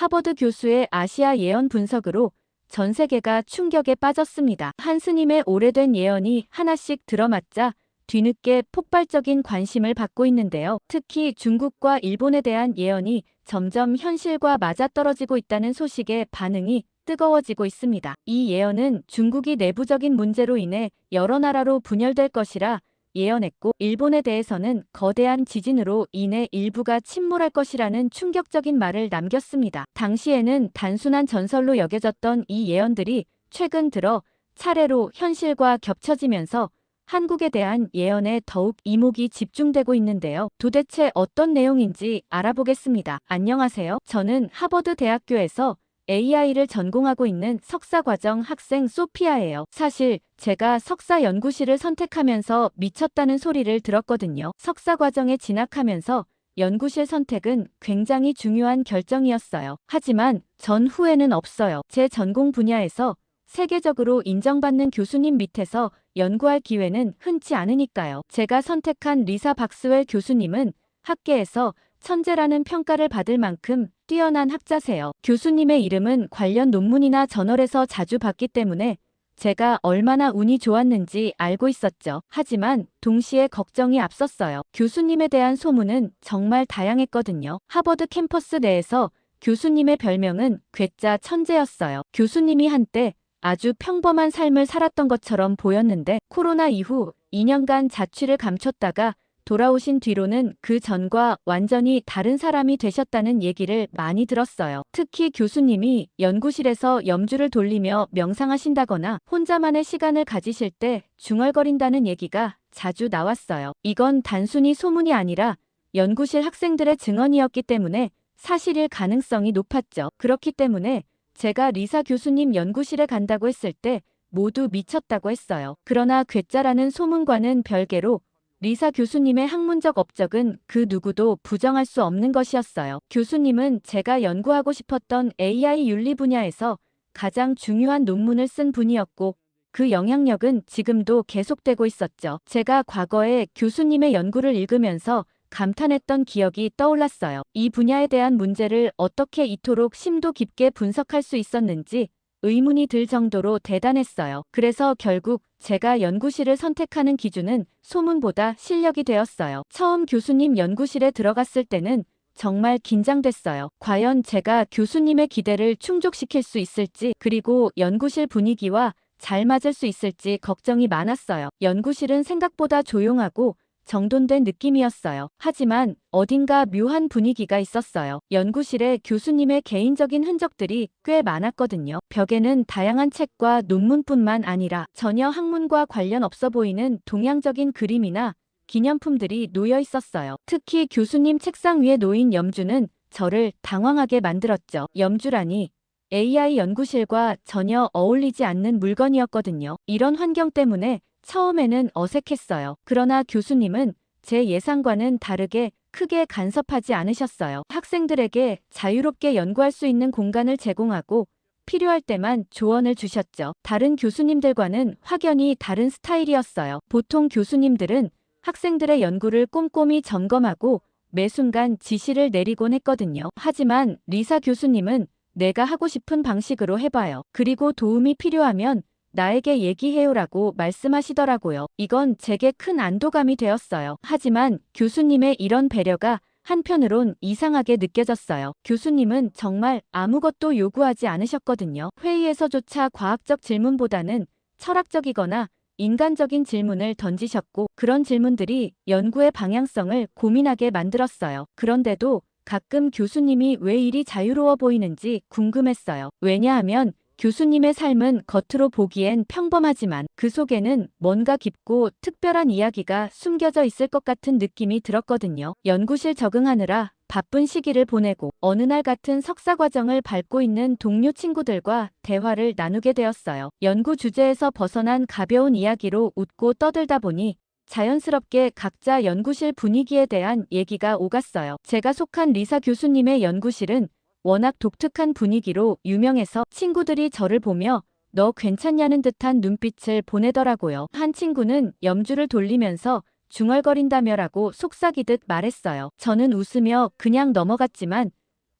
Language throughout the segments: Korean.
하버드 교수의 아시아 예언 분석으로 전 세계가 충격에 빠졌습니다. 한 스님의 오래된 예언이 하나씩 들어맞자 뒤늦게 폭발적인 관심을 받고 있는데요. 특히 중국과 일본에 대한 예언이 점점 현실과 맞아떨어지고 있다는 소식에 반응이 뜨거워지고 있습니다. 이 예언은 중국이 내부적인 문제로 인해 여러 나라로 분열될 것이라 예언했고, 일본에 대해서는 거대한 지진으로 인해 일부가 침몰할 것이라는 충격적인 말을 남겼습니다. 당시에는 단순한 전설로 여겨졌던 이 예언들이 최근 들어 차례로 현실과 겹쳐지면서 한국에 대한 예언에 더욱 이목이 집중되고 있는데요. 도대체 어떤 내용인지 알아보겠습니다. 안녕하세요. 저는 하버드 대학교에서 AI를 전공하고 있는 석사과정 학생 소피아예요. 사실 제가 석사 연구실을 선택하면서 미쳤다는 소리를 들었거든요. 석사과정에 진학하면서 연구실 선택은 굉장히 중요한 결정이었어요. 하지만 전 후회는 없어요. 제 전공 분야에서 세계적으로 인정받는 교수님 밑에서 연구할 기회는 흔치 않으니까요. 제가 선택한 리사 박스웰 교수님은 학계에서 천재라는 평가를 받을 만큼 뛰어난 학자세요. 교수님의 이름은 관련 논문이나 저널에서 자주 봤기 때문에 제가 얼마나 운이 좋았는지 알고 있었죠. 하지만 동시에 걱정이 앞섰어요. 교수님에 대한 소문은 정말 다양했거든요. 하버드 캠퍼스 내에서 교수님의 별명은 괴짜 천재였어요. 교수님이 한때 아주 평범한 삶을 살았던 것처럼 보였는데 코로나 이후 2년간 자취를 감췄다가 돌아오신 뒤로는 그 전과 완전히 다른 사람이 되셨다는 얘기를 많이 들었어요. 특히 교수님이 연구실에서 염주를 돌리며 명상하신다거나 혼자만의 시간을 가지실 때 중얼거린다는 얘기가 자주 나왔어요. 이건 단순히 소문이 아니라 연구실 학생들의 증언이었기 때문에 사실일 가능성이 높았죠. 그렇기 때문에 제가 리사 교수님 연구실에 간다고 했을 때 모두 미쳤다고 했어요. 그러나 괴짜라는 소문과는 별개로 리사 교수님의 학문적 업적은 그 누구도 부정할 수 없는 것이었어요. 교수님은 제가 연구하고 싶었던 AI 윤리 분야에서 가장 중요한 논문을 쓴 분이었고, 그 영향력은 지금도 계속되고 있었죠. 제가 과거에 교수님의 연구를 읽으면서 감탄했던 기억이 떠올랐어요. 이 분야에 대한 문제를 어떻게 이토록 심도 깊게 분석할 수 있었는지 의문이 들 정도로 대단했어요. 그래서 결국 제가 연구실을 선택하는 기준은 소문보다 실력이 되었어요. 처음 교수님 연구실에 들어갔을 때는 정말 긴장됐어요. 과연 제가 교수님의 기대를 충족시킬 수 있을지, 그리고 연구실 분위기와 잘 맞을 수 있을지 걱정이 많았어요. 연구실은 생각보다 조용하고 정돈된 느낌이었어요. 하지만 어딘가 묘한 분위기가 있었어요. 연구실에 교수님의 개인적인 흔적들이 꽤 많았거든요. 벽에는 다양한 책과 논문뿐만 아니라 전혀 학문과 관련 없어 보이는 동양적인 그림이나 기념품들이 놓여 있었어요. 특히 교수님 책상 위에 놓인 염주는 저를 당황하게 만들었죠. 염주라니 AI 연구실과 전혀 어울리지 않는 물건이었거든요. 이런 환경 때문에 처음에는 어색했어요. 그러나 교수님은 제 예상과는 다르게 크게 간섭하지 않으셨어요. 학생들에게 자유롭게 연구할 수 있는 공간을 제공하고 필요할 때만 조언을 주셨죠. 다른 교수님들과는 확연히 다른 스타일이었어요. 보통 교수님들은 학생들의 연구를 꼼꼼히 점검하고 매 순간 지시를 내리곤 했거든요. 하지만 리사 교수님은 내가 하고 싶은 방식으로 해봐요. 그리고 도움이 필요하면 나에게 얘기해요라고 말씀하시더라고요. 이건 제게 큰 안도감이 되었어요. 하지만 교수님의 이런 배려가 한편으론 이상하게 느껴졌어요. 교수님은 정말 아무것도 요구하지 않으셨거든요. 회의에서조차 과학적 질문보다는 철학적이거나 인간적인 질문을 던지셨고, 그런 질문들이 연구의 방향성을 고민하게 만들었어요. 그런데도 가끔 교수님이 왜 이리 자유로워 보이는지 궁금했어요. 왜냐하면 교수님의 삶은 겉으로 보기엔 평범하지만 그 속에는 뭔가 깊고 특별한 이야기가 숨겨져 있을 것 같은 느낌이 들었거든요. 연구실 적응하느라 바쁜 시기를 보내고 어느 날 같은 석사 과정을 밟고 있는 동료 친구들과 대화를 나누게 되었어요. 연구 주제에서 벗어난 가벼운 이야기로 웃고 떠들다 보니 자연스럽게 각자 연구실 분위기에 대한 얘기가 오갔어요. 제가 속한 리사 교수님의 연구실은 워낙 독특한 분위기로 유명해서 친구들이 저를 보며 너 괜찮냐는 듯한 눈빛을 보내더라고요. 한 친구는 염주를 돌리면서 중얼거린다며라고 속삭이듯 말했어요. 저는 웃으며 그냥 넘어갔지만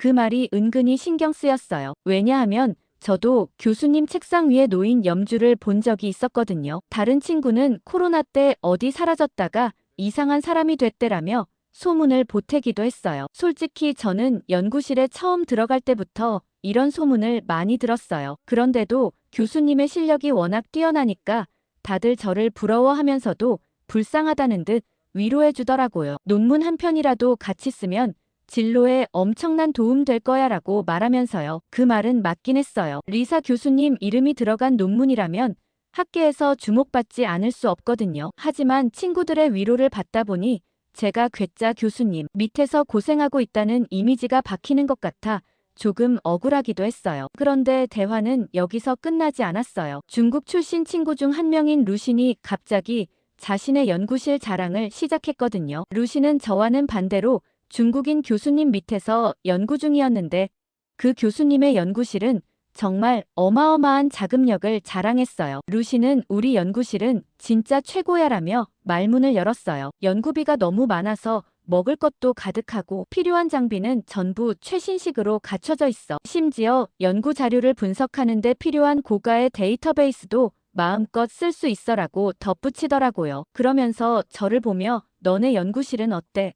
그 말이 은근히 신경 쓰였어요. 왜냐하면 저도 교수님 책상 위에 놓인 염주를 본 적이 있었거든요. 다른 친구는 코로나 때 어디 사라졌다가 이상한 사람이 됐대라며 소문을 보태기도 했어요. 솔직히 저는 연구실에 처음 들어갈 때부터 이런 소문을 많이 들었어요. 그런데도 교수님의 실력이 워낙 뛰어나니까 다들 저를 부러워하면서도 불쌍하다는 듯 위로해 주더라고요. 논문 한 편이라도 같이 쓰면 진로에 엄청난 도움 될 거야 라고 말하면서요. 그 말은 맞긴 했어요. 리사 교수님 이름이 들어간 논문이라면 학계에서 주목받지 않을 수 없거든요. 하지만 친구들의 위로를 받다 보니 제가 괴짜 교수님 밑에서 고생하고 있다는 이미지가 박히는 것 같아 조금 억울하기도 했어요. 그런데 대화는 여기서 끝나지 않았어요. 중국 출신 친구 중 한 명인 루신이 갑자기 자신의 연구실 자랑을 시작했거든요. 루신은 저와는 반대로 중국인 교수님 밑에서 연구 중이었는데 그 교수님의 연구실은 정말 어마어마한 자금력을 자랑했어요. 루시는 우리 연구실은 진짜 최고야라며 말문을 열었어요. 연구비가 너무 많아서 먹을 것도 가득하고 필요한 장비는 전부 최신식으로 갖춰져 있어. 심지어 연구 자료를 분석하는 데 필요한 고가의 데이터베이스도 마음껏 쓸 수 있어라고 덧붙이더라고요. 그러면서 저를 보며 너네 연구실은 어때?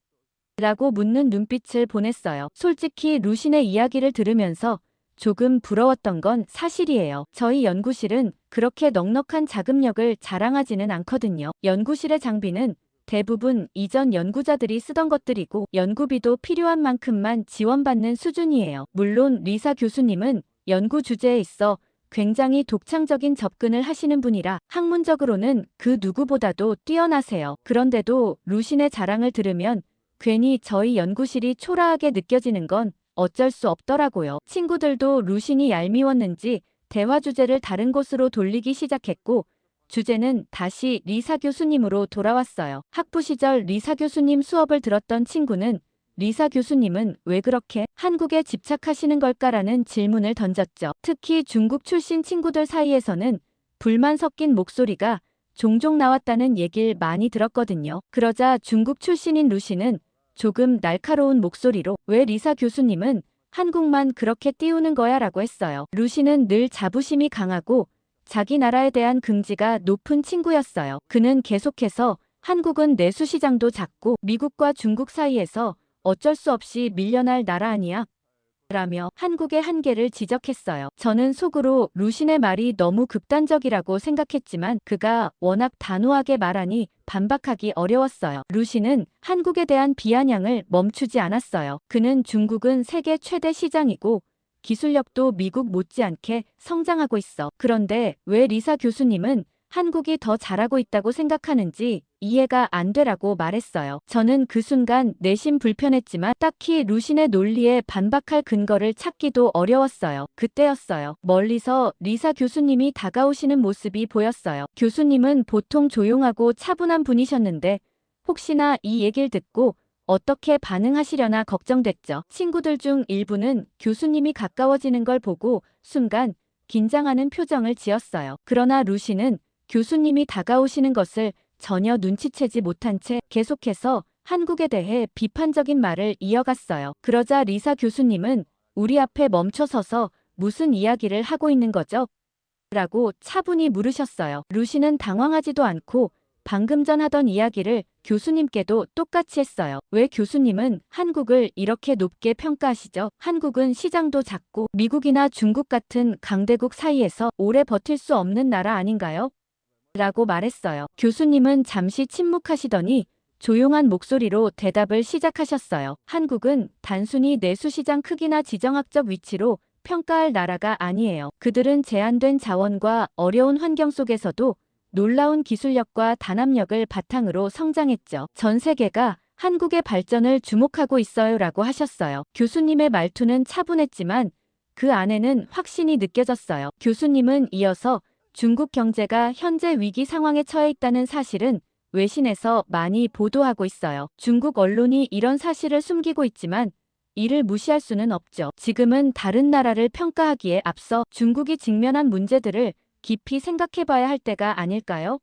라고 묻는 눈빛을 보냈어요. 솔직히 루신의 이야기를 들으면서 조금 부러웠던 건 사실이에요. 저희 연구실은 그렇게 넉넉한 자금력을 자랑하지는 않거든요. 연구실의 장비는 대부분 이전 연구자들이 쓰던 것들이고 연구비도 필요한 만큼만 지원받는 수준이에요. 물론 리사 교수님은 연구 주제에 있어 굉장히 독창적인 접근을 하시는 분이라 학문적으로는 그 누구보다도 뛰어나세요. 그런데도 루신의 자랑을 들으면 괜히 저희 연구실이 초라하게 느껴지는 건 어쩔 수 없더라고요. 친구들도 루신이 얄미웠는지 대화 주제를 다른 곳으로 돌리기 시작했고 주제는 다시 리사 교수님으로 돌아왔어요. 학부 시절 리사 교수님 수업을 들었던 친구는 리사 교수님은 왜 그렇게 한국에 집착하시는 걸까라는 질문을 던졌죠. 특히 중국 출신 친구들 사이에서는 불만 섞인 목소리가 종종 나왔다는 얘기를 많이 들었거든요. 그러자 중국 출신인 루시는 조금 날카로운 목소리로 왜 리사 교수님은 한국만 그렇게 띄우는 거야 라고 했어요. 루시는 늘 자부심이 강하고 자기 나라에 대한 긍지가 높은 친구였어요. 그는 계속해서 한국은 내수 시장도 작고 미국과 중국 사이에서 어쩔 수 없이 밀려날 나라 아니야? 라며 한국의 한계를 지적했어요. 저는 속으로 루신의 말이 너무 극단적이라고 생각했지만 그가 워낙 단호하게 말하니 반박하기 어려웠어요. 루신은 한국에 대한 비아냥을 멈추지 않았어요. 그는 중국은 세계 최대 시장이고 기술력도 미국 못지않게 성장하고 있어. 그런데 왜 리사 교수님은 한국이 더 잘하고 있다고 생각하는지 이해가 안 되라고 말했어요. 저는 그 순간 내심 불편했지만 딱히 루신의 논리에 반박할 근거를 찾기도 어려웠어요. 그때였어요. 멀리서 리사 교수님이 다가오시는 모습이 보였어요. 교수님은 보통 조용하고 차분한 분이셨는데 혹시나 이 얘기를 듣고 어떻게 반응하시려나 걱정됐죠. 친구들 중 일부는 교수님이 가까워지는 걸 보고 순간 긴장하는 표정을 지었어요. 그러나 루시는 교수님이 다가오시는 것을 전혀 눈치채지 못한 채 계속해서 한국에 대해 비판적인 말을 이어갔어요. 그러자 리사 교수님은 우리 앞에 멈춰서서 무슨 이야기를 하고 있는 거죠? 라고 차분히 물으셨어요. 루시는 당황하지도 않고 방금 전 하던 이야기를 교수님께도 똑같이 했어요. 왜 교수님은 한국을 이렇게 높게 평가하시죠? 한국은 시장도 작고 미국이나 중국 같은 강대국 사이에서 오래 버틸 수 없는 나라 아닌가요? 라고 말했어요. 교수님은 잠시 침묵하시더니 조용한 목소리로 대답을 시작하셨어요. 한국은 단순히 내수시장 크기나 지정학적 위치로 평가할 나라가 아니에요. 그들은 제한된 자원과 어려운 환경 속에서도 놀라운 기술력과 단합력을 바탕으로 성장했죠. 전 세계가 한국의 발전을 주목하고 있어요 라고 하셨어요. 교수님의 말투는 차분했지만 그 안에는 확신이 느껴졌어요. 교수님은 이어서 중국 경제가 현재 위기 상황에 처해 있다는 사실은 외신에서 많이 보도하고 있어요. 중국 언론이 이런 사실을 숨기고 있지만 이를 무시할 수는 없죠. 지금은 다른 나라를 평가하기에 앞서 중국이 직면한 문제들을 깊이 생각해봐야 할 때가 아닐까요?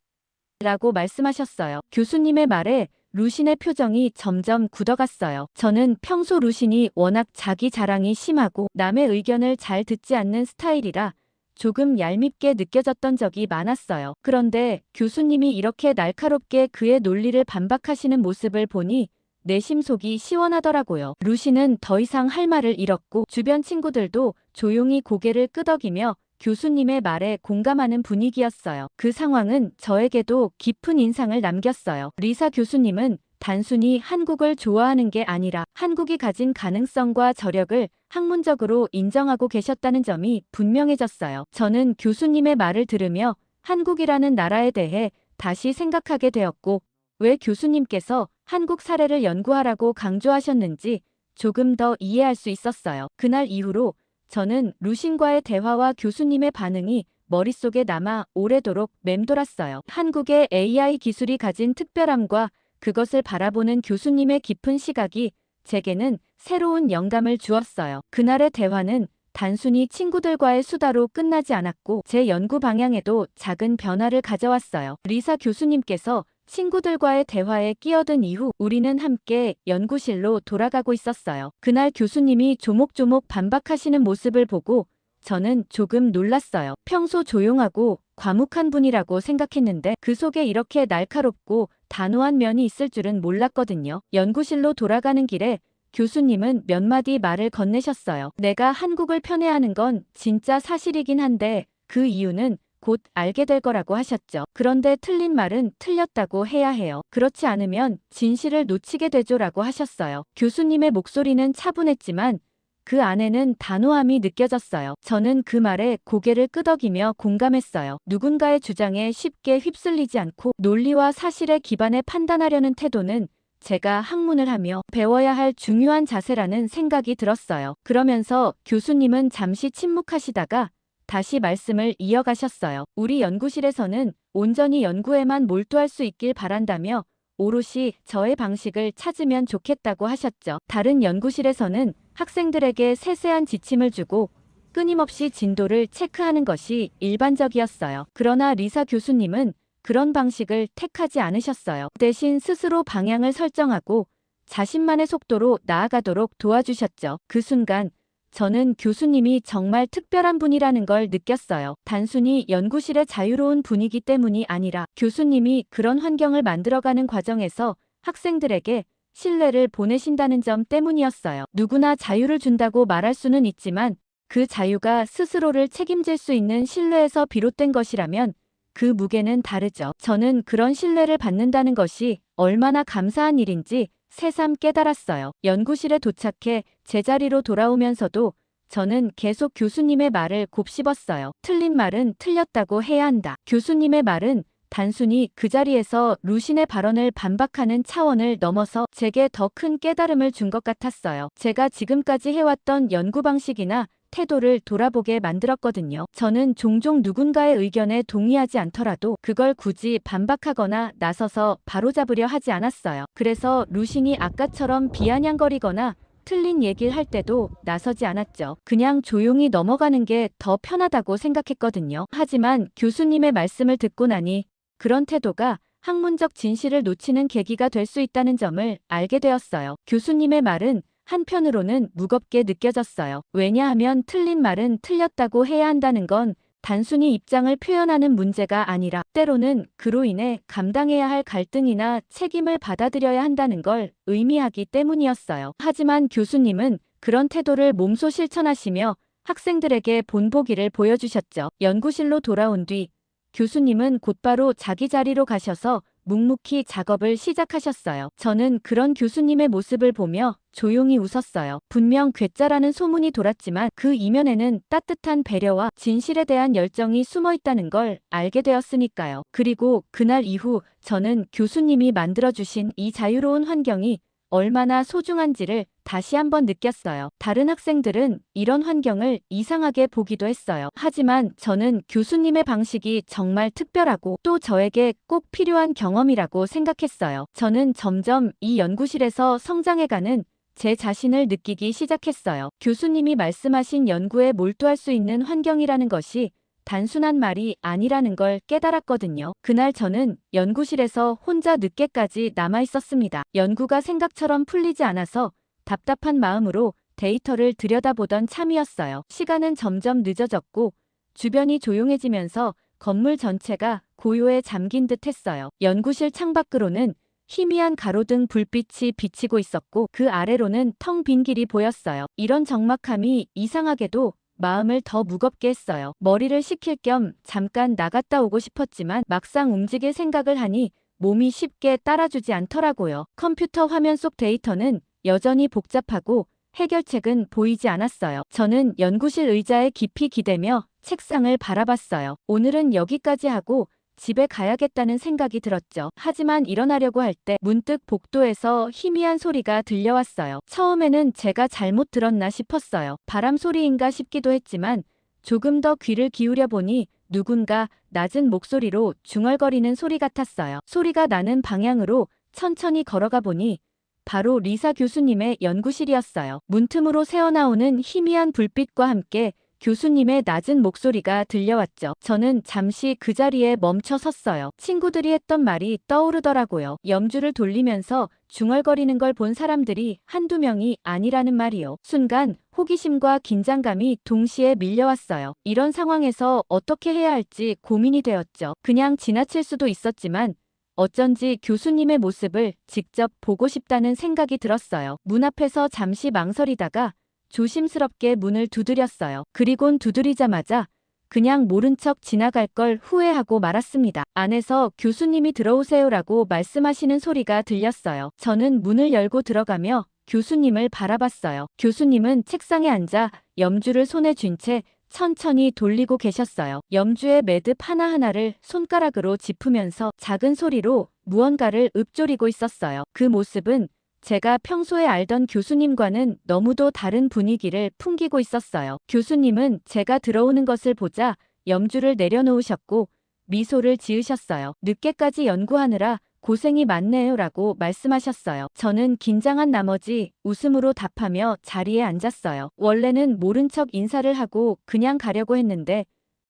라고 말씀하셨어요. 교수님의 말에 루신의 표정이 점점 굳어갔어요. 저는 평소 루신이 워낙 자기 자랑이 심하고 남의 의견을 잘 듣지 않는 스타일이라 조금 얄밉게 느껴졌던 적이 많았어요. 그런데 교수님이 이렇게 날카롭게 그의 논리를 반박하시는 모습을 보니 내 심속이 시원하더라고요. 루시는 더 이상 할 말을 잃었고 주변 친구들도 조용히 고개를 끄덕이며 교수님의 말에 공감하는 분위기였어요. 그 상황은 저에게도 깊은 인상을 남겼어요. 리사 교수님은 단순히 한국을 좋아하는 게 아니라 한국이 가진 가능성과 저력을 학문적으로 인정하고 계셨다는 점이 분명해졌어요. 저는 교수님의 말을 들으며 한국이라는 나라에 대해 다시 생각하게 되었고, 왜 교수님께서 한국 사례를 연구하라고 강조하셨는지 조금 더 이해할 수 있었어요. 그날 이후로 저는 루신과의 대화와 교수님의 반응이 머릿속에 남아 오래도록 맴돌았어요. 한국의 AI 기술이 가진 특별함과 그것을 바라보는 교수님의 깊은 시각이 제게는 새로운 영감을 주었어요. 그날의 대화는 단순히 친구들과의 수다로 끝나지 않았고 제 연구 방향에도 작은 변화를 가져왔어요. 리사 교수님께서 친구들과의 대화에 끼어든 이후 우리는 함께 연구실로 돌아가고 있었어요. 그날 교수님이 조목조목 반박하시는 모습을 보고 저는 조금 놀랐어요. 평소 조용하고 과묵한 분이라고 생각했는데 그 속에 이렇게 날카롭고 단호한 면이 있을 줄은 몰랐거든요. 연구실로 돌아가는 길에 교수님은 몇 마디 말을 건네셨어요. 내가 한국을 편애하는 건 진짜 사실이긴 한데 그 이유는 곧 알게 될 거라고 하셨죠. 그런데 틀린 말은 틀렸다고 해야 해요. 그렇지 않으면 진실을 놓치게 되죠라고 하셨어요. 교수님의 목소리는 차분했지만 그 안에는 단호함이 느껴졌어요. 저는 그 말에 고개를 끄덕이며 공감했어요. 누군가의 주장에 쉽게 휩쓸리지 않고 논리와 사실에 기반해 판단하려는 태도는 제가 학문을 하며 배워야 할 중요한 자세라는 생각이 들었어요. 그러면서 교수님은 잠시 침묵하시다가 다시 말씀을 이어가셨어요. 우리 연구실에서는 온전히 연구에만 몰두할 수 있길 바란다며 오롯이 저의 방식을 찾으면 좋겠다고 하셨죠. 다른 연구실에서는 학생들에게 세세한 지침을 주고 끊임없이 진도를 체크하는 것이 일반적이었어요. 그러나 리사 교수님은 그런 방식을 택하지 않으셨어요. 대신 스스로 방향을 설정하고 자신만의 속도로 나아가도록 도와주셨죠. 그 순간 저는 교수님이 정말 특별한 분이라는 걸 느꼈어요. 단순히 연구실의 자유로운 분위기 때문이 아니라 교수님이 그런 환경을 만들어가는 과정에서 학생들에게 신뢰를 보내신다는 점 때문이었어요. 누구나 자유를 준다고 말할 수는 있지만 그 자유가 스스로를 책임질 수 있는 신뢰에서 비롯된 것이라면 그 무게는 다르죠. 저는 그런 신뢰를 받는다는 것이 얼마나 감사한 일인지 새삼 깨달았어요. 연구실에 도착해 제자리로 돌아오면서도 저는 계속 교수님의 말을 곱씹었어요. 틀린 말은 틀렸다고 해야 한다. 교수님의 말은 단순히 그 자리에서 루신의 발언을 반박하는 차원을 넘어서 제게 더 큰 깨달음을 준 것 같았어요. 제가 지금까지 해왔던 연구 방식이나 태도를 돌아보게 만들었거든요. 저는 종종 누군가의 의견에 동의하지 않더라도 그걸 굳이 반박하거나 나서서 바로잡으려 하지 않았어요. 그래서 루신이 아까처럼 비아냥거리거나 틀린 얘기를 할 때도 나서지 않았죠. 그냥 조용히 넘어가는 게 더 편하다고 생각했거든요. 하지만 교수님의 말씀을 듣고 나니 그런 태도가 학문적 진실을 놓치는 계기가 될 수 있다는 점을 알게 되었어요. 교수님의 말은 한편으로는 무겁게 느껴졌어요. 왜냐하면 틀린 말은 틀렸다고 해야 한다는 건 단순히 입장을 표현하는 문제가 아니라 때로는 그로 인해 감당해야 할 갈등이나 책임을 받아들여야 한다는 걸 의미하기 때문이었어요. 하지만 교수님은 그런 태도를 몸소 실천하시며 학생들에게 본보기를 보여주셨죠. 연구실로 돌아온 뒤 교수님은 곧바로 자기 자리로 가셔서 묵묵히 작업을 시작하셨어요. 저는 그런 교수님의 모습을 보며 조용히 웃었어요. 분명 괴짜라는 소문이 돌았지만 그 이면에는 따뜻한 배려와 진실에 대한 열정이 숨어 있다는 걸 알게 되었으니까요. 그리고 그날 이후 저는 교수님이 만들어주신 이 자유로운 환경이 얼마나 소중한지를 다시 한번 느꼈어요. 다른 학생들은 이런 환경을 이상하게 보기도 했어요. 하지만 저는 교수님의 방식이 정말 특별하고 또 저에게 꼭 필요한 경험이라고 생각했어요. 저는 점점 이 연구실에서 성장해가는 제 자신을 느끼기 시작했어요. 교수님이 말씀하신 연구에 몰두할 수 있는 환경이라는 것이 단순한 말이 아니라는 걸 깨달았거든요. 그날 저는 연구실에서 혼자 늦게까지 남아 있었습니다. 연구가 생각처럼 풀리지 않아서 답답한 마음으로 데이터를 들여다보던 참이었어요. 시간은 점점 늦어졌고 주변이 조용해지면서 건물 전체가 고요에 잠긴 듯 했어요. 연구실 창밖으로는 희미한 가로등 불빛이 비치고 있었고 그 아래로는 텅 빈 길이 보였어요. 이런 적막함이 이상하게도 마음을 더 무겁게 했어요. 머리를 식힐 겸 잠깐 나갔다 오고 싶었지만 막상 움직일 생각을 하니 몸이 쉽게 따라주지 않더라고요. 컴퓨터 화면 속 데이터는 여전히 복잡하고 해결책은 보이지 않았어요. 저는 연구실 의자에 깊이 기대며 책상을 바라봤어요. 오늘은 여기까지 하고 집에 가야겠다는 생각이 들었죠. 하지만 일어나려고 할 때 문득 복도에서 희미한 소리가 들려왔어요. 처음에는 제가 잘못 들었나 싶었어요. 바람 소리인가 싶기도 했지만 조금 더 귀를 기울여 보니 누군가 낮은 목소리로 중얼거리는 소리 같았어요. 소리가 나는 방향으로 천천히 걸어가 보니 바로 리사 교수님의 연구실이었어요. 문틈으로 새어나오는 희미한 불빛과 함께 교수님의 낮은 목소리가 들려왔죠. 저는 잠시 그 자리에 멈춰 섰어요. 친구들이 했던 말이 떠오르더라고요. 염주를 돌리면서 중얼거리는 걸 본 사람들이 한두 명이 아니라는 말이요. 순간 호기심과 긴장감이 동시에 밀려왔어요. 이런 상황에서 어떻게 해야 할지 고민이 되었죠. 그냥 지나칠 수도 있었지만 어쩐지 교수님의 모습을 직접 보고 싶다는 생각이 들었어요. 문 앞에서 잠시 망설이다가 조심스럽게 문을 두드렸어요. 그리곤 두드리자마자 그냥 모른 척 지나갈 걸 후회하고 말았습니다. 안에서 교수님이 들어오세요라고 말씀하시는 소리가 들렸어요. 저는 문을 열고 들어가며 교수님을 바라봤어요. 교수님은 책상에 앉아 염주를 손에 쥔 채 천천히 돌리고 계셨어요. 염주의 매듭 하나하나를 손가락으로 짚으면서 작은 소리로 무언가를 읊조리고 있었어요. 그 모습은 제가 평소에 알던 교수님과는 너무도 다른 분위기를 풍기고 있었어요. 교수님은 제가 들어오는 것을 보자 염주를 내려놓으셨고 미소를 지으셨어요. 늦게까지 연구하느라 고생이 많네요 라고 말씀하셨어요. 저는 긴장한 나머지 웃음으로 답하며 자리에 앉았어요. 원래는 모른 척 인사를 하고 그냥 가려고 했는데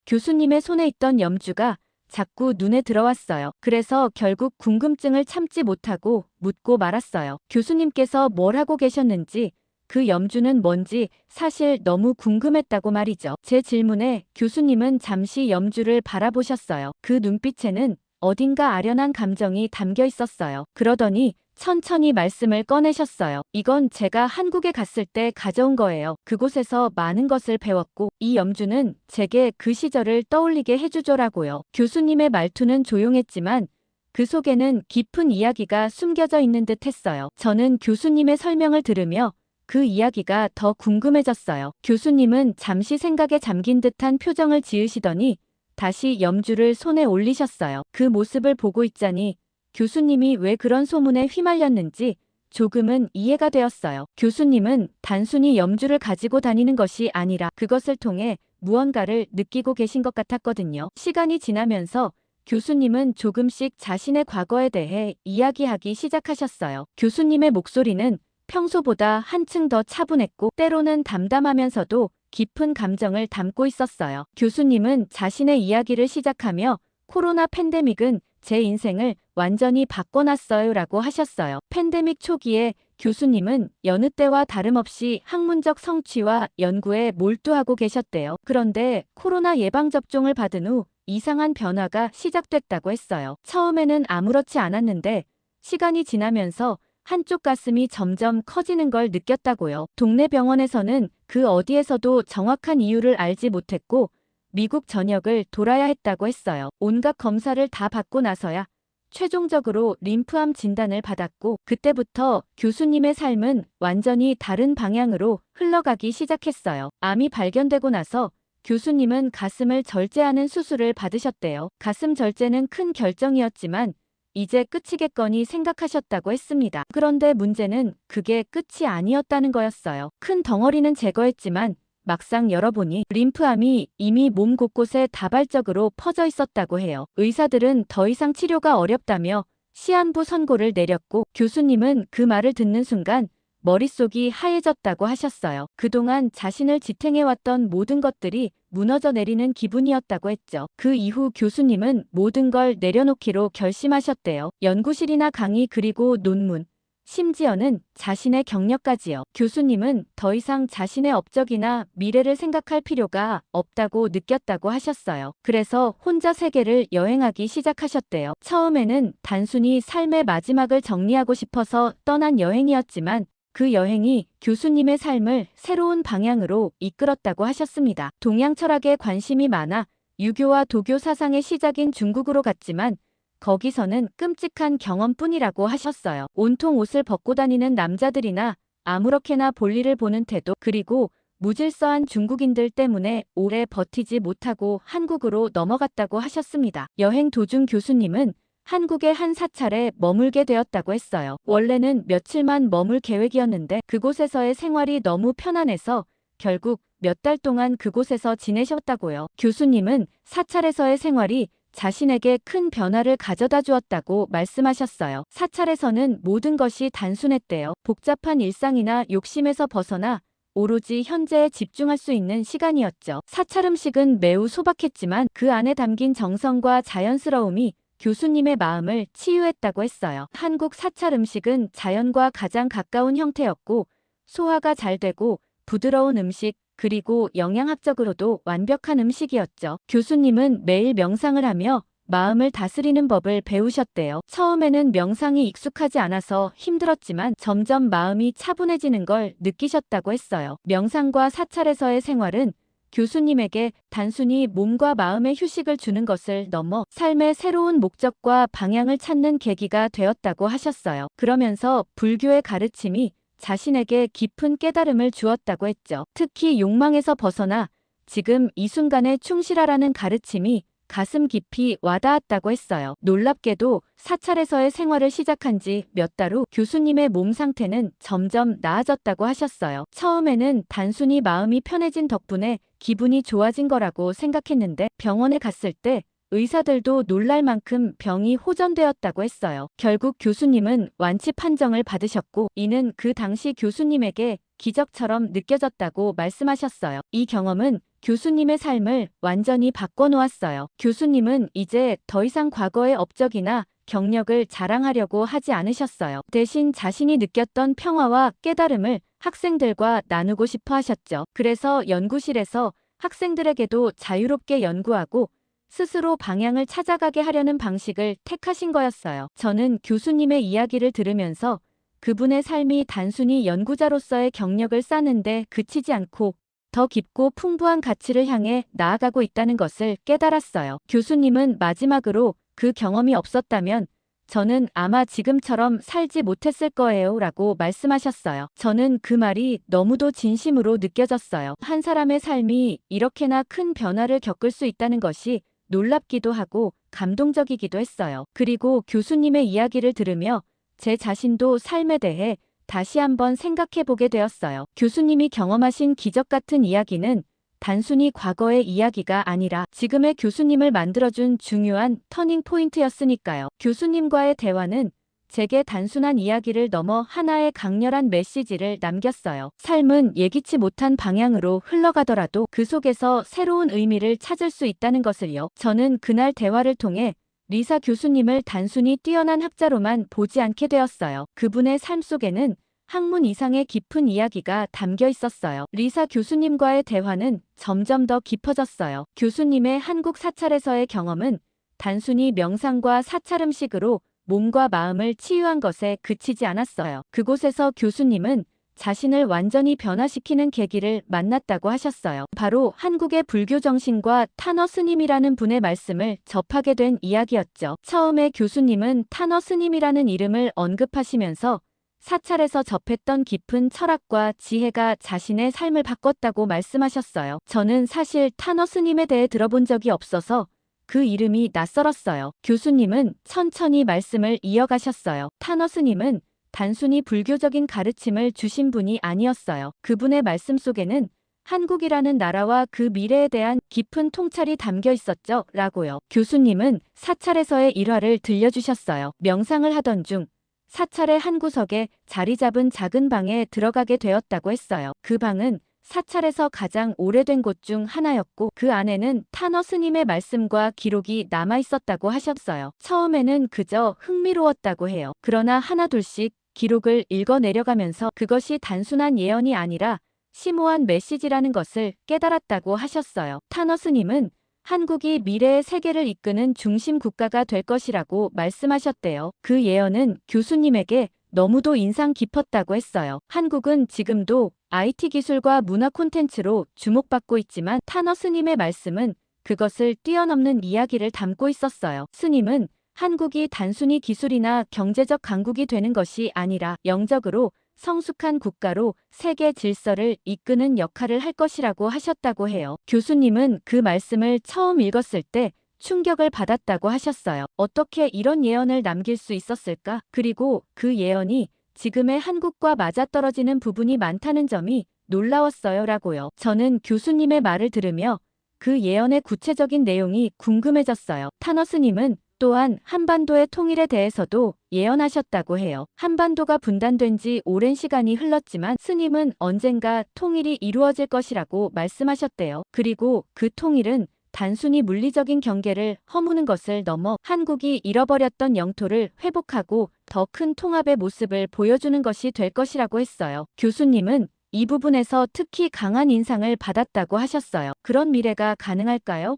교수님의 손에 있던 염주가 자꾸 눈에 들어왔어요. 그래서 결국 궁금증을 참지 못하고 묻고 말았어요. 교수님께서 뭘 하고 계셨는지, 그 염주는 뭔지 사실 너무 궁금했다고 말이죠. 제 질문에 교수님은 잠시 염주를 바라보셨어요. 그 눈빛에는 어딘가 아련한 감정이 담겨 있었어요. 그러더니 천천히 말씀을 꺼내셨어요. 이건 제가 한국에 갔을 때 가져온 거예요. 그곳에서 많은 것을 배웠고 이 염주는 제게 그 시절을 떠올리게 해주죠라고요. 교수님의 말투는 조용했지만 그 속에는 깊은 이야기가 숨겨져 있는 듯 했어요. 저는 교수님의 설명을 들으며 그 이야기가 더 궁금해졌어요. 교수님은 잠시 생각에 잠긴 듯한 표정을 지으시더니 다시 염주를 손에 올리셨어요. 그 모습을 보고 있자니 교수님이 왜 그런 소문에 휘말렸는지 조금은 이해가 되었어요. 교수님은 단순히 염주를 가지고 다니는 것이 아니라 그것을 통해 무언가를 느끼고 계신 것 같았거든요. 시간이 지나면서 교수님은 조금씩 자신의 과거에 대해 이야기하기 시작하셨어요. 교수님의 목소리는 평소보다 한층 더 차분했고 때로는 담담하면서도 깊은 감정을 담고 있었어요. 교수님은 자신의 이야기를 시작하며 코로나 팬데믹은 제 인생을 완전히 바꿔놨어요 라고 하셨어요. 팬데믹 초기에 교수님은 여느 때와 다름없이 학문적 성취와 연구에 몰두하고 계셨대요. 그런데 코로나 예방접종을 받은 후 이상한 변화가 시작됐다고 했어요. 처음에는 아무렇지 않았는데 시간이 지나면서 한쪽 가슴이 점점 커지는 걸 느꼈다고요. 동네 병원에서는 그 어디에서도 정확한 이유를 알지 못했고 미국 전역을 돌아야 했다고 했어요. 온갖 검사를 다 받고 나서야 최종적으로 림프암 진단을 받았고 그때부터 교수님의 삶은 완전히 다른 방향으로 흘러가기 시작했어요. 암이 발견되고 나서 교수님은 가슴을 절제하는 수술을 받으셨대요. 가슴 절제는 큰 결정이었지만 이제 끝이겠거니 생각하셨다고 했습니다. 그런데 문제는 그게 끝이 아니었다는 거였어요. 큰 덩어리는 제거했지만 막상 열어보니 림프암이 이미 몸 곳곳에 다발적으로 퍼져 있었다고 해요. 의사들은 더 이상 치료가 어렵다며 시한부 선고를 내렸고 교수님은 그 말을 듣는 순간 머릿속이 하얘졌다고 하셨어요. 그동안 자신을 지탱해왔던 모든 것들이 무너져 내리는 기분이었다고 했죠. 그 이후 교수님은 모든 걸 내려놓기로 결심하셨대요. 연구실이나 강의 그리고 논문, 심지어는 자신의 경력까지요. 교수님은 더 이상 자신의 업적이나 미래를 생각할 필요가 없다고 느꼈다고 하셨어요. 그래서 혼자 세계를 여행하기 시작하셨대요. 처음에는 단순히 삶의 마지막을 정리하고 싶어서 떠난 여행이었지만 그 여행이 교수님의 삶을 새로운 방향으로 이끌었다고 하셨습니다. 동양 철학에 관심이 많아 유교와 도교 사상의 시작인 중국으로 갔지만 거기서는 끔찍한 경험뿐이라고 하셨어요. 온통 옷을 벗고 다니는 남자들이나 아무렇게나 볼일을 보는 태도, 그리고 무질서한 중국인들 때문에 오래 버티지 못하고 한국으로 넘어갔다고 하셨습니다. 여행 도중 교수님은 한국의 한 사찰에 머물게 되었다고 했어요. 원래는 며칠만 머물 계획이었는데 그곳에서의 생활이 너무 편안해서 결국 몇 달 동안 그곳에서 지내셨다고요. 교수님은 사찰에서의 생활이 자신에게 큰 변화를 가져다 주었다고 말씀하셨어요. 사찰에서는 모든 것이 단순했대요. 복잡한 일상이나 욕심에서 벗어나 오로지 현재에 집중할 수 있는 시간이었죠. 사찰 음식은 매우 소박했지만 그 안에 담긴 정성과 자연스러움이 교수님의 마음을 치유했다고 했어요. 한국 사찰 음식은 자연과 가장 가까운 형태였고 소화가 잘 되고 부드러운 음식, 그리고 영양학적으로도 완벽한 음식이었죠. 교수님은 매일 명상을 하며 마음을 다스리는 법을 배우셨대요. 처음에는 명상이 익숙하지 않아서 힘들었지만 점점 마음이 차분해지는 걸 느끼셨다고 했어요. 명상과 사찰에서의 생활은 교수님에게 단순히 몸과 마음의 휴식을 주는 것을 넘어 삶의 새로운 목적과 방향을 찾는 계기가 되었다고 하셨어요. 그러면서 불교의 가르침이 자신에게 깊은 깨달음을 주었다고 했죠. 특히 욕망에서 벗어나 지금 이 순간에 충실하라는 가르침이 가슴 깊이 와닿았다고 했어요. 놀랍게도 사찰에서의 생활을 시작한 지 몇 달 후 교수님의 몸 상태는 점점 나아졌다고 하셨어요. 처음에는 단순히 마음이 편해진 덕분에 기분이 좋아진 거라고 생각했는데 병원에 갔을 때 의사들도 놀랄 만큼 병이 호전되었다고 했어요. 결국 교수님은 완치 판정을 받으셨고 이는 그 당시 교수님에게 기적처럼 느껴졌다고 말씀하셨어요. 이 경험은 교수님의 삶을 완전히 바꿔놓았어요. 교수님은 이제 더 이상 과거의 업적이나 경력을 자랑하려고 하지 않으셨어요. 대신 자신이 느꼈던 평화와 깨달음을 학생들과 나누고 싶어 하셨죠. 그래서 연구실에서 학생들에게도 자유롭게 연구하고 스스로 방향을 찾아가게 하려는 방식을 택하신 거였어요. 저는 교수님의 이야기를 들으면서 그분의 삶이 단순히 연구자로서의 경력을 쌓는데 그치지 않고 더 깊고 풍부한 가치를 향해 나아가고 있다는 것을 깨달았어요. 교수님은 마지막으로 그 경험이 없었다면 저는 아마 지금처럼 살지 못했을 거예요 라고 말씀하셨어요. 저는 그 말이 너무도 진심으로 느껴졌어요. 한 사람의 삶이 이렇게나 큰 변화를 겪을 수 있다는 것이 놀랍기도 하고 감동적이기도 했어요. 그리고 교수님의 이야기를 들으며 제 자신도 삶에 대해 다시 한번 생각해 보게 되었어요. 교수님이 경험하신 기적 같은 이야기는 단순히 과거의 이야기가 아니라 지금의 교수님을 만들어준 중요한 터닝 포인트였으니까요. 교수님과의 대화는 제게 단순한 이야기를 넘어 하나의 강렬한 메시지를 남겼어요. 삶은 예기치 못한 방향으로 흘러가더라도 그 속에서 새로운 의미를 찾을 수 있다는 것을요. 저는 그날 대화를 통해 리사 교수님을 단순히 뛰어난 학자로만 보지 않게 되었어요. 그분의 삶 속에는 학문 이상의 깊은 이야기가 담겨 있었어요. 리사 교수님과의 대화는 점점 더 깊어졌어요. 교수님의 한국 사찰에서의 경험은 단순히 명상과 사찰 음식으로 몸과 마음을 치유한 것에 그치지 않았어요. 그곳에서 교수님은 자신을 완전히 변화시키는 계기를 만났다고 하셨어요. 바로 한국의 불교 정신과 타너 스님이라는 분의 말씀을 접하게 된 이야기였죠. 처음에 교수님은 타너 스님이라는 이름을 언급하시면서 사찰에서 접했던 깊은 철학과 지혜가 자신의 삶을 바꿨다고 말씀하셨어요. 저는 사실 타너 스님에 대해 들어본 적이 없어서 그 이름이 낯설었어요. 교수님은 천천히 말씀을 이어가셨어요. 타너 스님은 단순히 불교적인 가르침을 주신 분이 아니었어요. 그분의 말씀 속에는 한국이라는 나라와 그 미래에 대한 깊은 통찰이 담겨 있었죠. 라고요. 교수님은 사찰에서의 일화를 들려주셨어요. 명상을 하던 중 사찰의 한 구석에 자리 잡은 작은 방에 들어가게 되었다고 했어요. 그 방은 사찰에서 가장 오래된 곳 중 하나였고 그 안에는 탄어 스님의 말씀과 기록이 남아 있었다고 하셨어요. 처음에는 그저 흥미로웠다고 해요. 그러나 하나둘씩 기록을 읽어 내려가면서 그것이 단순한 예언이 아니라 심오한 메시지라는 것을 깨달았다고 하셨어요. 탄어 스님은 한국이 미래의 세계를 이끄는 중심 국가가 될 것이라고 말씀하셨대요. 그 예언은 교수님에게 너무도 인상 깊었다고 했어요. 한국은 지금도 IT 기술과 문화 콘텐츠로 주목받고 있지만 탄어 스님의 말씀은 그것을 뛰어넘는 이야기를 담고 있었어요. 스님은 한국이 단순히 기술이나 경제적 강국이 되는 것이 아니라 영적으로 성숙한 국가로 세계 질서를 이끄는 역할을 할 것이라고 하셨다고 해요. 교수님은 그 말씀을 처음 읽었을 때 충격을 받았다고 하셨어요. 어떻게 이런 예언을 남길 수 있었을까? 그리고 그 예언이 지금의 한국과 맞아떨어지는 부분이 많다는 점이 놀라웠어요 라고요. 저는 교수님의 말을 들으며 그 예언의 구체적인 내용이 궁금해졌어요. 타너 스님은 또한 한반도의 통일에 대해서도 예언하셨다고 해요. 한반도가 분단된 지 오랜 시간이 흘렀지만 스님은 언젠가 통일이 이루어질 것이라고 말씀하셨대요. 그리고 그 통일은 단순히 물리적인 경계를 허무는 것을 넘어 한국이 잃어버렸던 영토를 회복하고 더 큰 통합의 모습을 보여주는 것이 될 것이라고 했어요. 교수님은 이 부분에서 특히 강한 인상을 받았다고 하셨어요. 그런 미래가 가능할까요?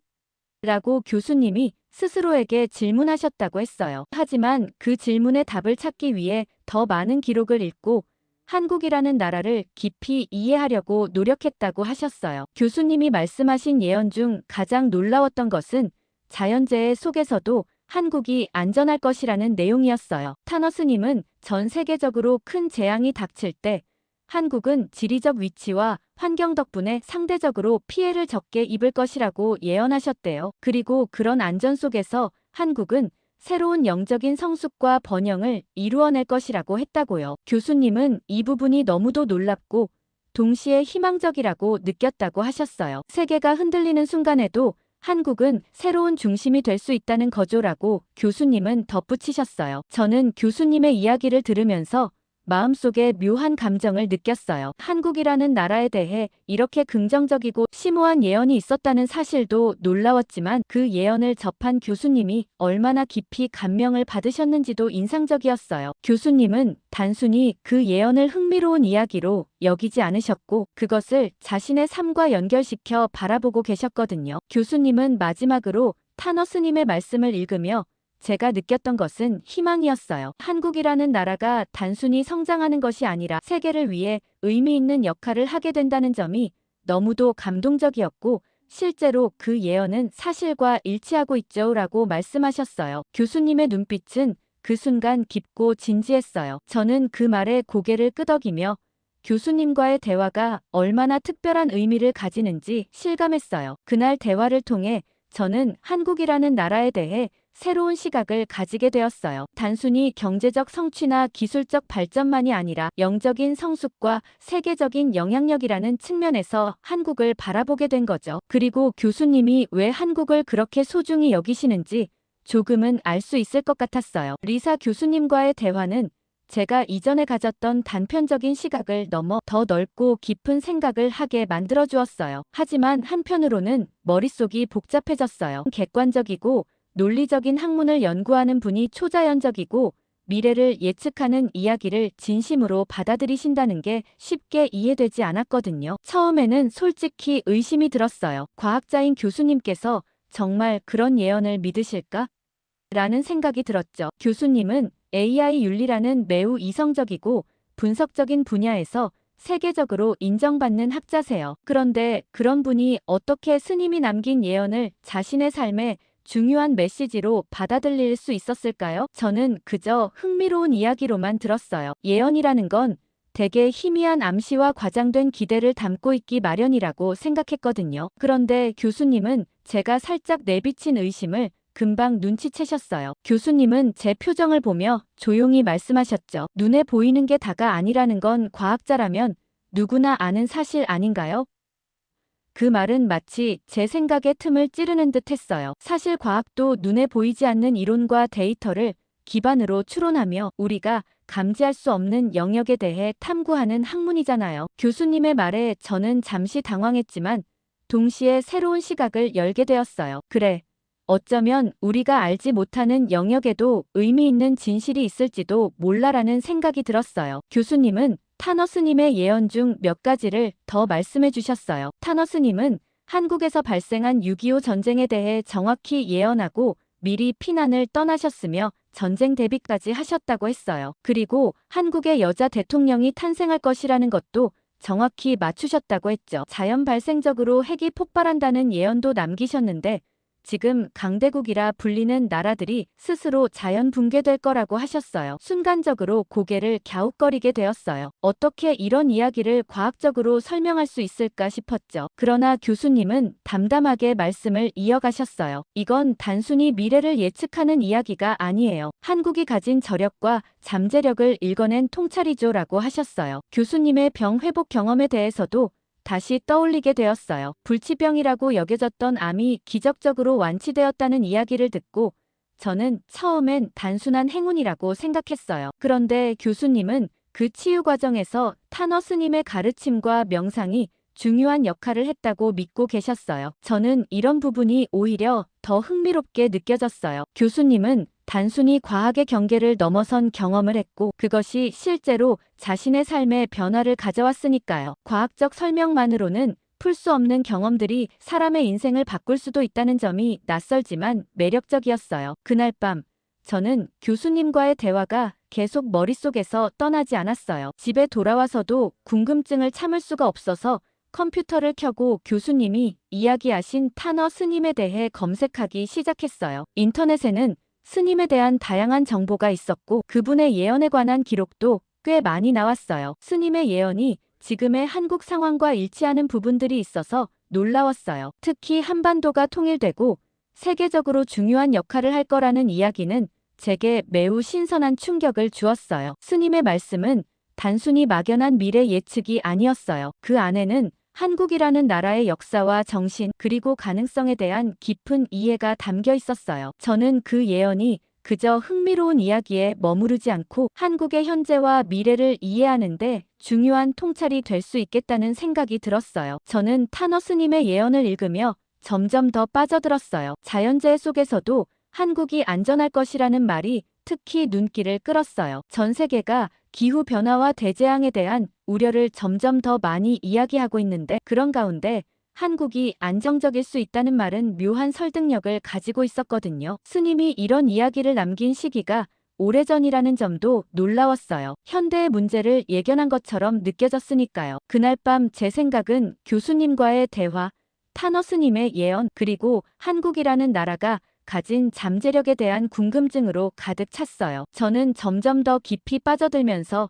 라고 교수님이 스스로에게 질문하셨다고 했어요. 하지만 그 질문의 답을 찾기 위해 더 많은 기록을 읽고 한국이라는 나라를 깊이 이해하려고 노력했다고 하셨어요. 교수님이 말씀하신 예언 중 가장 놀라웠던 것은 자연재해 속에서도 한국이 안전할 것이라는 내용이었어요. 타너 스님은 전 세계적으로 큰 재앙이 닥칠 때 한국은 지리적 위치와 환경 덕분에 상대적으로 피해를 적게 입을 것이라고 예언하셨대요. 그리고 그런 안전 속에서 한국은 새로운 영적인 성숙과 번영을 이루어낼 것이라고 했다고요. 교수님은 이 부분이 너무도 놀랍고 동시에 희망적이라고 느꼈다고 하셨어요. 세계가 흔들리는 순간에도 한국은 새로운 중심이 될 수 있다는 거죠라고 교수님은 덧붙이셨어요. 저는 교수님의 이야기를 들으면서 마음속에 묘한 감정을 느꼈어요. 한국이라는 나라에 대해 이렇게 긍정적이고 심오한 예언이 있었다는 사실도 놀라웠지만 그 예언을 접한 교수님이 얼마나 깊이 감명을 받으셨는지도 인상적이었어요. 교수님은 단순히 그 예언을 흥미로운 이야기로 여기지 않으셨고 그것을 자신의 삶과 연결시켜 바라보고 계셨거든요. 교수님은 마지막으로 타너 스님의 말씀을 읽으며 제가 느꼈던 것은 희망이었어요. 한국이라는 나라가 단순히 성장하는 것이 아니라 세계를 위해 의미 있는 역할을 하게 된다는 점이 너무도 감동적이었고 실제로 그 예언은 사실과 일치하고 있죠 라고 말씀하셨어요. 교수님의 눈빛은 그 순간 깊고 진지했어요. 저는 그 말에 고개를 끄덕이며 교수님과의 대화가 얼마나 특별한 의미를 가지는지 실감했어요. 그날 대화를 통해 저는 한국이라는 나라에 대해 새로운 시각을 가지게 되었어요. 단순히 경제적 성취나 기술적 발전만이 아니라 영적인 성숙과 세계적인 영향력이라는 측면에서 한국을 바라보게 된 거죠. 그리고 교수님이 왜 한국을 그렇게 소중히 여기시는지 조금은 알 수 있을 것 같았어요. 리사 교수님과의 대화는 제가 이전에 가졌던 단편적인 시각을 넘어 더 넓고 깊은 생각을 하게 만들어 주었어요. 하지만 한편으로는 머릿속이 복잡해졌어요. 객관적이고 논리적인 학문을 연구하는 분이 초자연적이고 미래를 예측하는 이야기를 진심으로 받아들이신다는 게 쉽게 이해되지 않았거든요. 처음에는 솔직히 의심이 들었어요. 과학자인 교수님께서 정말 그런 예언을 믿으실까? 라는 생각이 들었죠. 교수님은 AI 윤리라는 매우 이성적이고 분석적인 분야에서 세계적으로 인정받는 학자세요. 그런데 그런 분이 어떻게 스님이 남긴 예언을 자신의 삶에 중요한 메시지로 받아들일 수 있었을까요? 저는 그저 흥미로운 이야기로만 들었어요. 예언이라는 건 대개 희미한 암시와 과장된 기대를 담고 있기 마련이라고 생각했거든요. 그런데 교수님은 제가 살짝 내비친 의심을 금방 눈치채셨어요. 교수님은 제 표정을 보며 조용히 말씀하셨죠. 눈에 보이는 게 다가 아니라는 건 과학자라면 누구나 아는 사실 아닌가요? 그 말은 마치 제 생각의 틈을 찌르는 듯 했어요. 사실 과학도 눈에 보이지 않는 이론과 데이터를 기반으로 추론하며 우리가 감지할 수 없는 영역에 대해 탐구하는 학문이잖아요. 교수님의 말에 저는 잠시 당황했지만 동시에 새로운 시각을 열게 되었어요. 그래. 어쩌면 우리가 알지 못하는 영역에도 의미 있는 진실이 있을지도 몰라라는 생각이 들었어요. 교수님은 타너스님의 예언 중 몇 가지를 더 말씀해 주셨어요. 타너스님은 한국에서 발생한 6.25 전쟁에 대해 정확히 예언하고 미리 피난을 떠나셨으며 전쟁 대비까지 하셨다고 했어요. 그리고 한국의 여자 대통령이 탄생할 것이라는 것도 정확히 맞추셨다고 했죠. 자연 발생적으로 핵이 폭발한다는 예언도 남기셨는데 지금 강대국이라 불리는 나라들이 스스로 자연 붕괴될 거라고 하셨어요. 순간적으로 고개를 갸웃거리게 되었어요. 어떻게 이런 이야기를 과학적으로 설명할 수 있을까 싶었죠. 그러나 교수님은 담담하게 말씀을 이어가셨어요. 이건 단순히 미래를 예측하는 이야기가 아니에요. 한국이 가진 저력과 잠재력을 읽어낸 통찰이죠라고 하셨어요. 교수님의 병 회복 경험에 대해서도 다시 떠올리게 되었어요. 불치병이라고 여겨졌던 암이 기적적으로 완치되었다는 이야기를 듣고 저는 처음엔 단순한 행운이라고 생각했어요. 그런데 교수님은 그 치유 과정에서 타너 스님의 가르침과 명상이 중요한 역할을 했다고 믿고 계셨어요. 저는 이런 부분이 오히려 더 흥미롭게 느껴졌어요. 교수님은 단순히 과학의 경계를 넘어선 경험을 했고 그것이 실제로 자신의 삶에 변화를 가져왔으니까요. 과학적 설명만으로는 풀 수 없는 경험들이 사람의 인생을 바꿀 수도 있다는 점이 낯설지만 매력적이었어요. 그날 밤 저는 교수님과의 대화가 계속 머릿속에서 떠나지 않았어요. 집에 돌아와서도 궁금증을 참을 수가 없어서 컴퓨터를 켜고 교수님이 이야기하신 타너 스님에 대해 검색하기 시작했어요. 인터넷에는 스님에 대한 다양한 정보가 있었고 그분의 예언에 관한 기록도 꽤 많이 나왔어요. 스님의 예언이 지금의 한국 상황과 일치하는 부분들이 있어서 놀라웠어요. 특히 한반도가 통일되고 세계적으로 중요한 역할을 할 거라는 이야기는 제게 매우 신선한 충격을 주었어요. 스님의 말씀은 단순히 막연한 미래 예측이 아니었어요. 그 안에는 한국이라는 나라의 역사와 정신 그리고 가능성에 대한 깊은 이해가 담겨 있었어요. 저는 그 예언이 그저 흥미로운 이야기에 머무르지 않고 한국의 현재와 미래를 이해하는데 중요한 통찰이 될 수 있겠다는 생각이 들었어요. 저는 타너 스님의 예언을 읽으며 점점 더 빠져들었어요. 자연재해 속에서도 한국이 안전할 것이라는 말이 특히 눈길을 끌었어요. 전 세계가 기후변화와 대재앙에 대한 우려를 점점 더 많이 이야기하고 있는데 그런 가운데 한국이 안정적일 수 있다는 말은 묘한 설득력을 가지고 있었거든요. 스님이 이런 이야기를 남긴 시기가 오래전이라는 점도 놀라웠어요. 현대의 문제를 예견한 것처럼 느껴졌으니까요. 그날 밤 제 생각은 교수님과의 대화, 타너 스님의 예언, 그리고 한국이라는 나라가 가진 잠재력에 대한 궁금증으로 가득 찼어요. 저는 점점 더 깊이 빠져들면서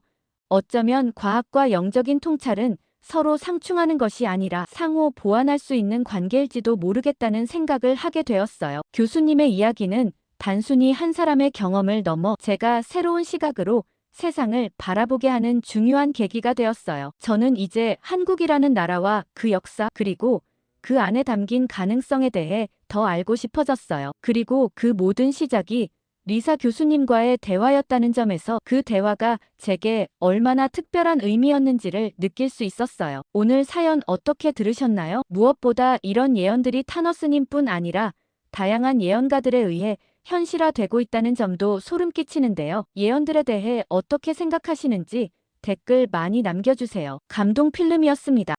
어쩌면 과학과 영적인 통찰은 서로 상충하는 것이 아니라 상호 보완할 수 있는 관계일지도 모르겠다는 생각을 하게 되었어요. 교수님의 이야기는 단순히 한 사람의 경험을 넘어 제가 새로운 시각으로 세상을 바라보게 하는 중요한 계기가 되었어요. 저는 이제 한국이라는 나라와 그 역사 그리고 그 안에 담긴 가능성에 대해 더 알고 싶어졌어요. 그리고 그 모든 시작이 리사 교수님과의 대화였다는 점에서 그 대화가 제게 얼마나 특별한 의미였는지를 느낄 수 있었어요. 오늘 사연 어떻게 들으셨나요? 무엇보다 이런 예언들이 타너 스님뿐 아니라 다양한 예언가들에 의해 현실화되고 있다는 점도 소름 끼치는데요. 예언들에 대해 어떻게 생각하시는지 댓글 많이 남겨주세요. 감동 필름이었습니다.